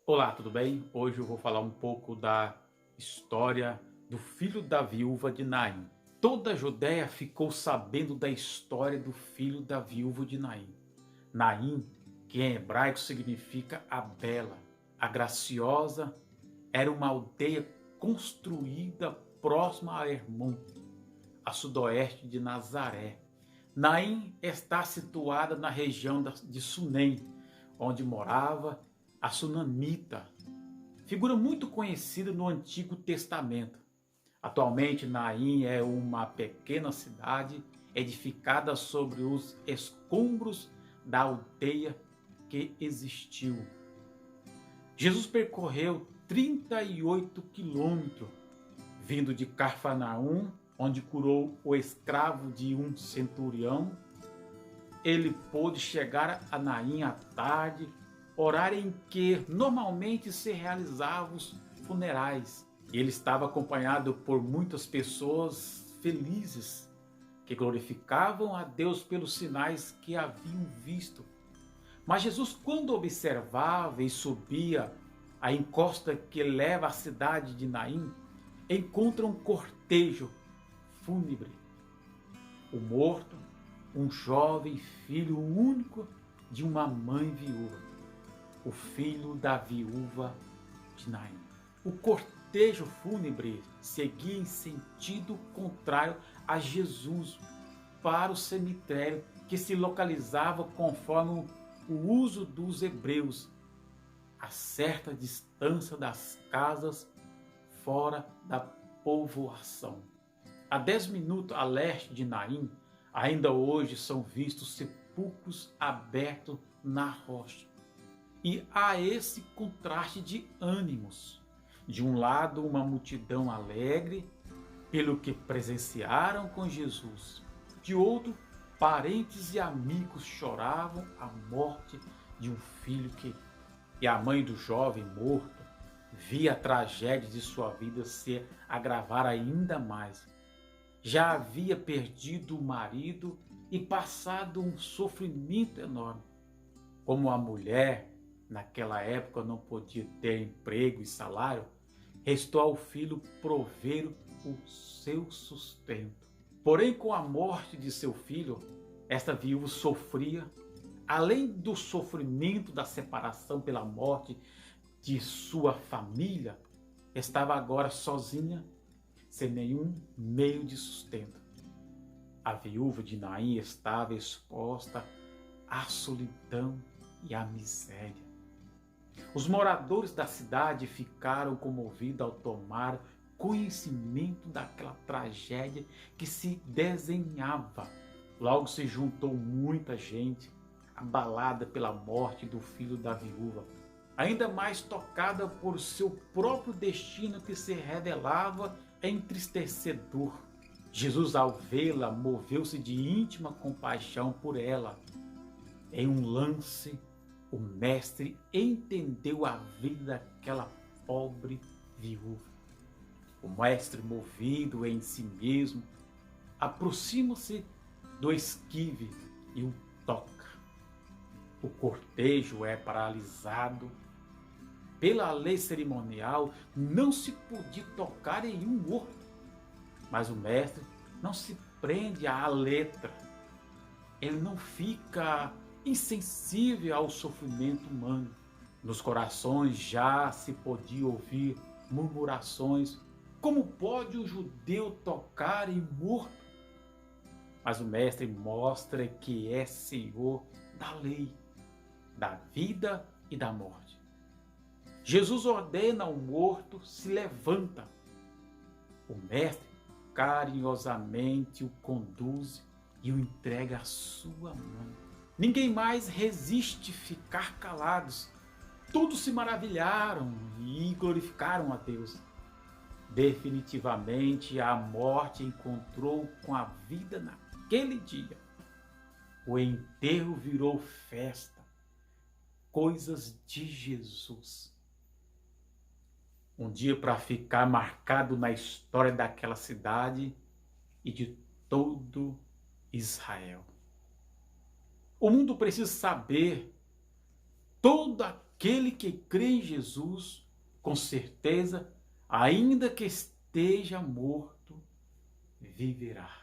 Olá, tudo bem? Hoje eu vou falar um pouco da história do filho da viúva de Naim. Toda a Judéia ficou sabendo da história do filho da viúva de Naim. Naim, que em hebraico significa a bela, a graciosa, era uma aldeia construída próxima a Hermon, a sudoeste de Nazaré. Naim está situada na região de Sunem, onde morava a sunamita, figura muito conhecida no Antigo Testamento. Atualmente, Naim é uma pequena cidade edificada sobre os escombros da aldeia que existiu. Jesus percorreu 38 quilômetros, vindo de Cafarnaum, onde curou o escravo de um centurião. Ele pôde chegar a Naim à tarde, horário em que normalmente se realizavam os funerais. Ele estava acompanhado por muitas pessoas felizes que glorificavam a Deus pelos sinais que haviam visto. Mas Jesus, quando observava e subia a encosta que leva à cidade de Naim, encontra um cortejo fúnebre. O morto, um jovem filho único de uma mãe viúva, o filho da viúva de Naim. O cortejo fúnebre seguia em sentido contrário a Jesus para o cemitério que se localizava conforme o uso dos hebreus, a certa distância das casas fora da povoação. A 10 minutos a leste de Naim, ainda hoje são vistos sepulcros abertos na rocha. E há esse contraste de ânimos. De um lado, uma multidão alegre pelo que presenciaram com Jesus. De outro, parentes e amigos choravam a morte de um filho querido. E a mãe do jovem morto via a tragédia de sua vida se agravar ainda mais. Já havia perdido o marido e passado um sofrimento enorme. Como a mulher, naquela época, não podia ter emprego e salário, restou ao filho prover o seu sustento. Porém, com a morte de seu filho, esta viúva sofria, além do sofrimento da separação pela morte de sua família, estava agora sozinha, sem nenhum meio de sustento. A viúva de Naim estava exposta à solidão e à miséria. Os moradores da cidade ficaram comovidos ao tomar conhecimento daquela tragédia que se desenhava. Logo se juntou muita gente, abalada pela morte do filho da viúva, ainda mais tocada por seu próprio destino que se revelava entristecedor. Jesus, ao vê-la, moveu-se de íntima compaixão por ela. Em um lance, o mestre entendeu a vida daquela pobre viúva. O mestre, movido em si mesmo, aproxima-se do esquive e o toca. O cortejo é paralisado. Pela lei cerimonial, não se podia tocar em um morto. Mas o mestre não se prende à letra. Ele não fica insensível ao sofrimento humano. Nos corações já se podia ouvir murmurações. Como pode um judeu tocar em morto? Mas o mestre mostra que é Senhor da lei, da vida e da morte. Jesus ordena ao morto, se levanta. O mestre carinhosamente o conduz e o entrega à sua mão. Ninguém mais resiste ficar calados. Todos se maravilharam e glorificaram a Deus. Definitivamente a morte encontrou com a vida naquele dia. O enterro virou festa. Coisas de Jesus. Um dia para ficar marcado na história daquela cidade e de todo Israel. O mundo precisa saber todo aquele que crê em Jesus, com certeza, ainda que esteja morto, viverá.